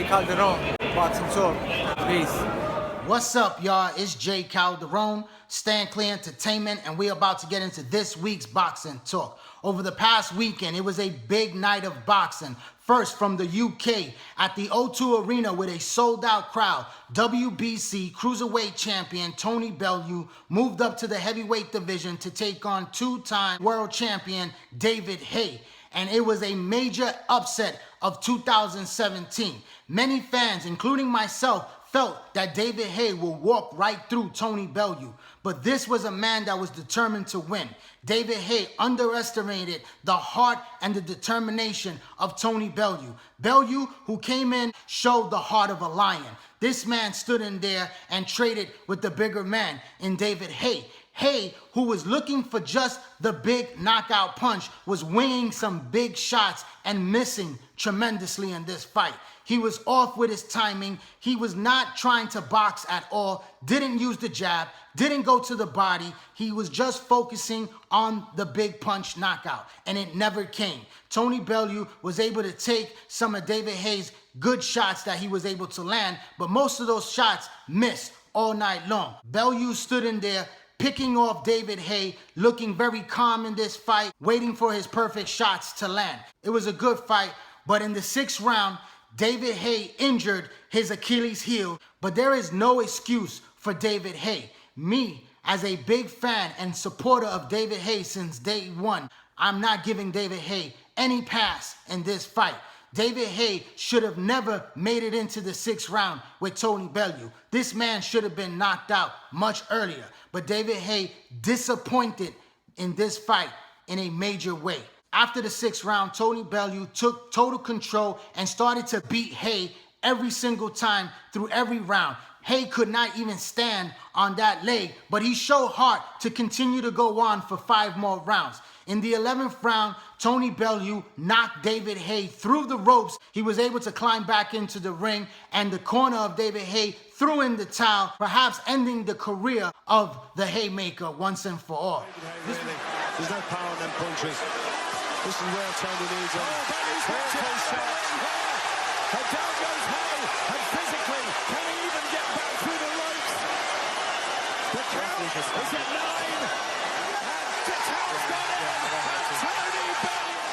Jay Calderon, Boxing Talk. Peace. What's up, y'all? It's Jay Calderon, Stand Clear Entertainment, and we're about to get into this week's Boxing Talk. Over the past weekend, it was a big night of boxing. First, from the UK, at the O2 Arena with a sold-out crowd, WBC Cruiserweight champion Tony Bellew moved up to the heavyweight division to take on two-time world champion David Haye. And it was a major upset of 2017. Many fans, including myself, felt that David Haye will walk right through Tony Bellew. But this was a man that was determined to win. David Haye underestimated the heart and the determination of Tony Bellew. Bellew, who came in, showed the heart of a lion. This man stood in there and traded with the bigger man in David Haye. Haye, who was looking for just the big knockout punch, was winging some big shots and missing tremendously in this fight. He was off with his timing. He was not trying to box at all, didn't use the jab, didn't go to the body. He was just focusing on the big punch knockout, and it never came. Tony Bellew was able to take some of David Haye's good shots that he was able to land, but most of those shots missed all night long. Bellew stood in there, picking off David Haye, looking very calm in this fight, waiting for his perfect shots to land. It was a good fight, but in the sixth round, David Haye injured his Achilles heel, but there is no excuse for David Haye. Me, as a big fan and supporter of David Haye since day one, I'm not giving David Haye any pass in this fight. David Haye should have never made it into the sixth round with Tony Bellew. This man should have been knocked out much earlier, but David Haye disappointed in this fight in a major way. After the sixth round, Tony Bellew took total control and started to beat Haye every single time through every round. Haye could not even stand on that leg, but he showed heart to continue to go on for 5 more rounds. In the 11th round, Tony Bellew knocked David Haye through the ropes. He was able to climb back into the ring, and the corner of David Haye threw in the towel, perhaps ending the career of the Hayemaker once and for all. There's no power in them punches. This is where Tony needs him. And down goes Haye, and physically, can he even get back through the ropes? The count is at 9, and the count's got it, and Tony Bellew,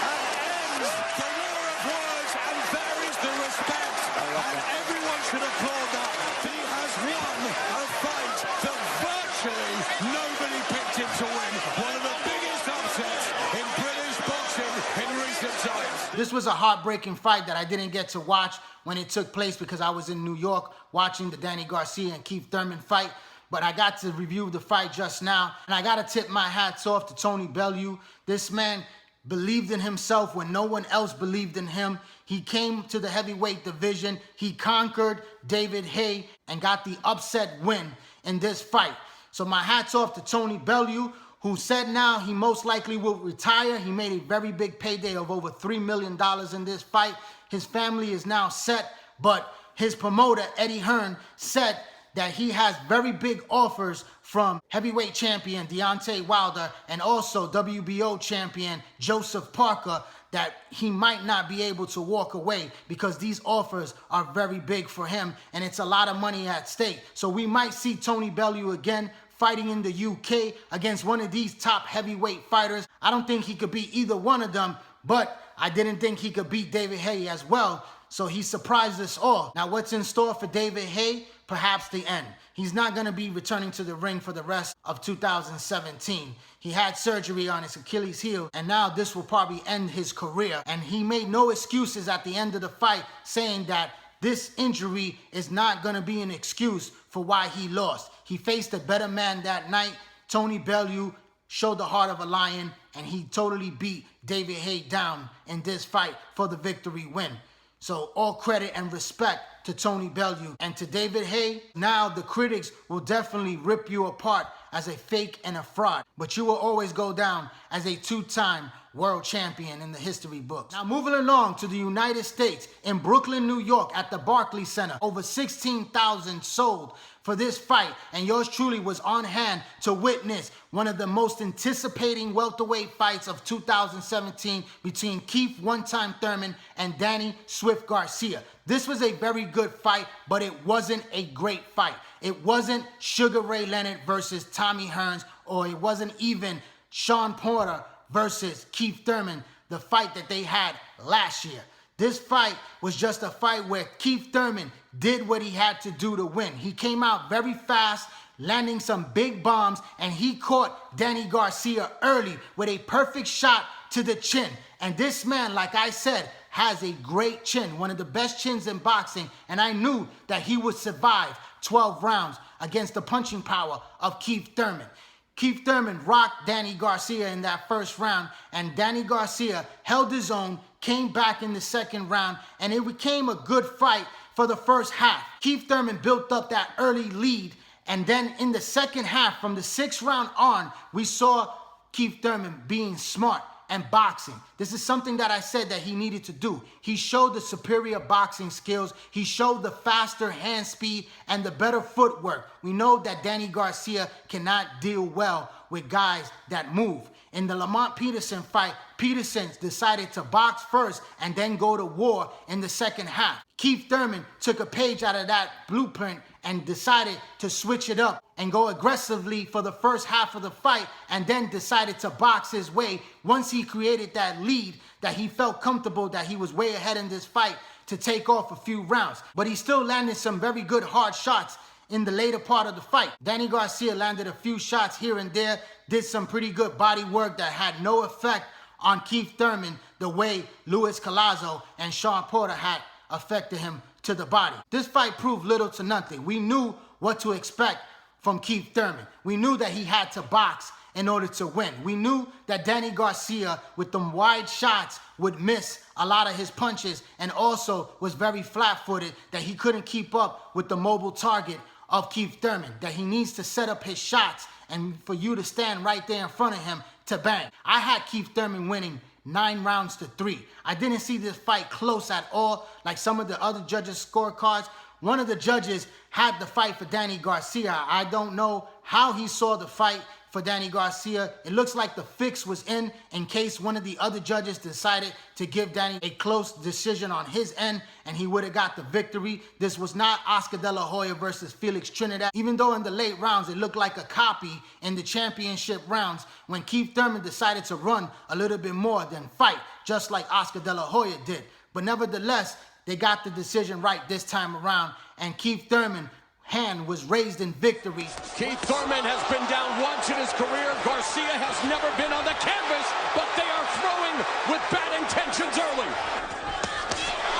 and ends the war of words, and there is the respect, and everyone should applaud that. He has won a fight that virtually nobody picked him to win. One of the biggest upsets in British boxing in recent times. This was a heartbreaking fight that I didn't get to watch when it took place because I was in New York watching the Danny Garcia and Keith Thurman fight. But I got to review the fight just now, and I got to tip my hats off to Tony Bellew. This man believed in himself when no one else believed in him. He came to the heavyweight division. He conquered David Haye and got the upset win in this fight. So my hats off to Tony Bellew, who said now he most likely will retire. He made a very big payday of over $3 million in this fight. His family is now set, but his promoter, Eddie Hearn, said that he has very big offers from heavyweight champion Deontay Wilder and also WBO champion Joseph Parker, that he might not be able to walk away because these offers are very big for him and it's a lot of money at stake. So we might see Tony Bellew again fighting in the UK against one of these top heavyweight fighters. I don't think he could beat either one of them, but I didn't think he could beat David Haye as well. So he surprised us all. Now what's in store for David Haye? Perhaps the end. He's not going to be returning to the ring for the rest of 2017. He had surgery on his Achilles heel, and now this will probably end his career. And he made no excuses at the end of the fight, saying that this injury is not going to be an excuse for why he lost. He faced a better man that night. Tony Bellew showed the heart of a lion, and he totally beat David Haye down in this fight for the victory win. So all credit and respect to Tony Bellew. And to David Haye, now the critics will definitely rip you apart as a fake and a fraud, but you will always go down as a two-time world champion in the history books. Now moving along to the United States, in Brooklyn, New York, at the Barclay Center, over 16,000 sold for this fight, and yours truly was on hand to witness one of the most anticipating welterweight fights of 2017 between Keith one-time Thurman and Danny Swift Garcia. This was a very good fight, but it wasn't a great fight. It wasn't Sugar Ray Leonard versus Tommy Hearns, or it wasn't even Shawn Porter versus Keith Thurman, the fight that they had last year. This fight was just a fight where Keith Thurman did what he had to do to win. He came out very fast, landing some big bombs, and he caught Danny Garcia early with a perfect shot to the chin. And this man, like I said, has a great chin, one of the best chins in boxing, and I knew that he would survive 12 rounds against the punching power of Keith Thurman. Keith Thurman rocked Danny Garcia in that first round, and Danny Garcia held his own, came back in the second round, and it became a good fight for the first half. Keith Thurman built up that early lead, and then in the second half, from the 6th round on, we saw Keith Thurman being smart and boxing. This is something that I said that he needed to do. He showed the superior boxing skills. He showed the faster hand speed and the better footwork. We know that Danny Garcia cannot deal well with guys that move. In the Lamont Peterson fight, Peterson decided to box first and then go to war in the second half. Keith Thurman took a page out of that blueprint and decided to switch it up and go aggressively for the first half of the fight, and then decided to box his way once he created that lead, that he felt comfortable that he was way ahead in this fight to take off a few rounds. But he still landed some very good hard shots in the later part of the fight. Danny Garcia landed a few shots here and there, did some pretty good body work that had no effect on Keith Thurman the way Luis Collazo and Shawn Porter had affected him to the body. This fight proved little to nothing. We knew what to expect from Keith Thurman. We knew that he had to box in order to win. We knew that Danny Garcia, with them wide shots, would miss a lot of his punches, and also was very flat-footed, that he couldn't keep up with the mobile target of Keith Thurman, that he needs to set up his shots and for you to stand right there in front of him to bang. I had Keith Thurman winning 9 rounds to 3. I didn't see this fight close at all, like some of the other judges' scorecards. One of the judges had the fight for Danny Garcia. I don't know how he saw the fight for Danny Garcia. It looks like the fix was in case one of the other judges decided to give Danny a close decision on his end, and he would have got the victory. This was not Oscar De La Hoya versus Felix Trinidad, even though in the late rounds it looked like a copy in the championship rounds when Keith Thurman decided to run a little bit more than fight, just like Oscar De La Hoya did. But nevertheless, they got the decision right this time around, and Keith Thurman hand was raised in victory. Keith Thurman has been down once in his career. Garcia has never been on the canvas, but they are throwing with bad intentions early.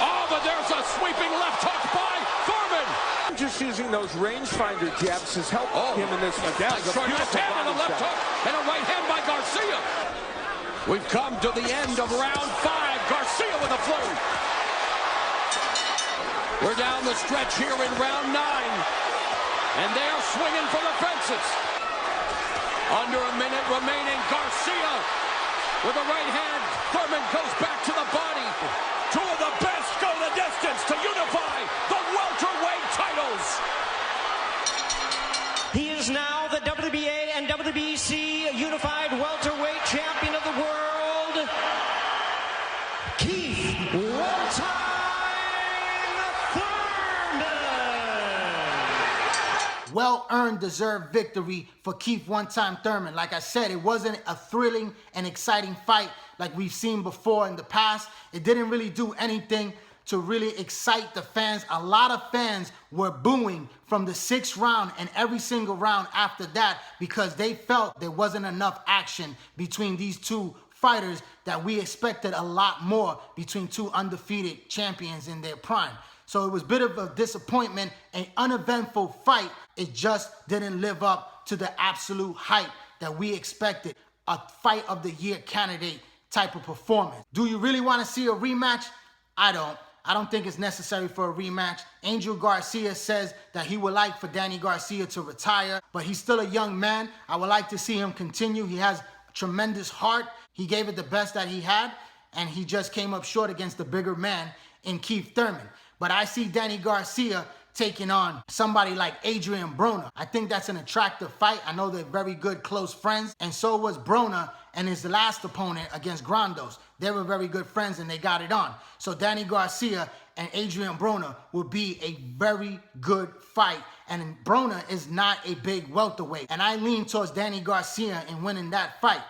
Oh, but there's a sweeping left hook by Thurman. Just using those rangefinder jabs has helped him in this one. Nice short left hand and a left hook and a right hand by Garcia. We've come to the end of round 5. Garcia with a flurry. We're down the stretch here in round 9, and they are swinging for the fences. Under a minute remaining, Garcia with a right hand. Thurman goes back to the body. 2 of the best go the distance to unify the welterweight titles. He is now the WBA and WBC unified welterweight champion of the world, Keith One-Time Well-earned, deserved victory for Keith One-Time Thurman. Like I said, it wasn't a thrilling and exciting fight like we've seen before in the past. It didn't really do anything to really excite the fans. A lot of fans were booing from the 6th round and every single round after that because they felt there wasn't enough action between these two fighters, that we expected a lot more between 2 undefeated champions in their prime. So it was a bit of a disappointment, an uneventful fight. It just didn't live up to the absolute hype that we expected, a fight of the year candidate type of performance. Do you really want to see a rematch? I don't. I don't think it's necessary for a rematch. Angel Garcia says that he would like for Danny Garcia to retire, but he's still a young man. I would like to see him continue. He has tremendous heart. He gave it the best that he had, and he just came up short against the bigger man in Keith Thurman. But I see Danny Garcia taking on somebody like Adrian Broner. I think that's an attractive fight. I know they're very good close friends, and so was Broner and his last opponent against Grandos. They were very good friends and they got it on. So Danny Garcia and Adrian Broner will be a very good fight. And Broner is not a big welterweight. And I lean towards Danny Garcia in winning that fight.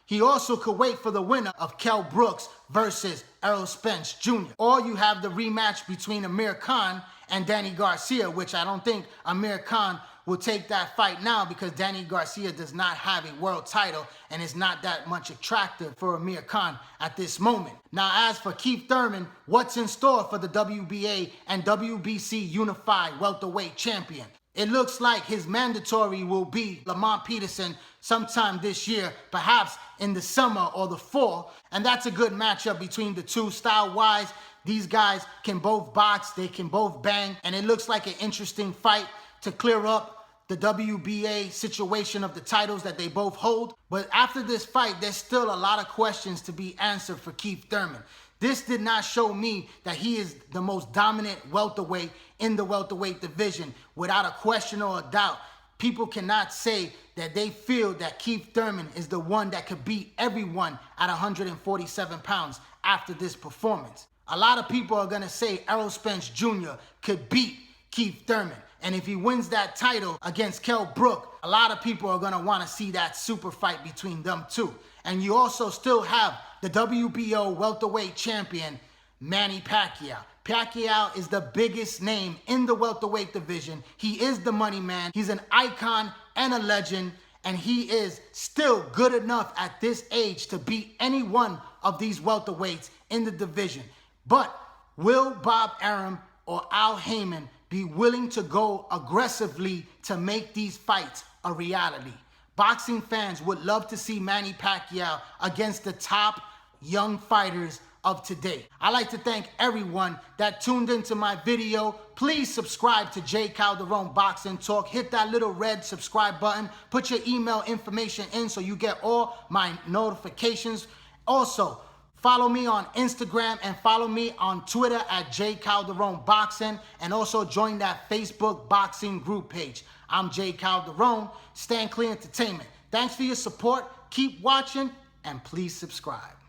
He also could wait for the winner of Kell Brooks versus Errol Spence Jr. Or you have the rematch between Amir Khan and Danny Garcia, which I don't think Amir Khan will take that fight now because Danny Garcia does not have a world title and is not that much attractive for Amir Khan at this moment. Now, as for Keith Thurman, what's in store for the WBA and WBC Unified Welterweight Champion? It looks like his mandatory will be Lamont Peterson sometime this year, perhaps in the summer or the fall. And that's a good matchup between the two style-wise. These guys can both box, they can both bang, and it looks like an interesting fight to clear up the WBA situation of the titles that they both hold. But after this fight, there's still a lot of questions to be answered for Keith Thurman. This did not show me that he is the most dominant welterweight in the welterweight division without a question or a doubt. People cannot say that they feel that Keith Thurman is the one that could beat everyone at 147 pounds after this performance. A lot of people are going to say Errol Spence Jr. could beat Keith Thurman. And if he wins that title against Kell Brook, a lot of people are going to want to see that super fight between them two. And you also still have the WBO welterweight champion, Manny Pacquiao. Pacquiao is the biggest name in the welterweight division. He is the money man. He's an icon and a legend, and he is still good enough at this age to beat any one of these welterweights in the division. But will Bob Arum or Al Hayman be willing to go aggressively to make these fights a reality? Boxing fans would love to see Manny Pacquiao against the top young fighters of today. I'd like to thank everyone that tuned into my video. Please subscribe to J. Calderon Boxing Talk. Hit that little red subscribe button. Put your email information in so you get all my notifications. Also, follow me on Instagram and follow me on Twitter at J. Calderon Boxing, and also join that Facebook boxing group page. I'm J. Calderon, Stand Clear Entertainment. Thanks for your support. Keep watching and please subscribe.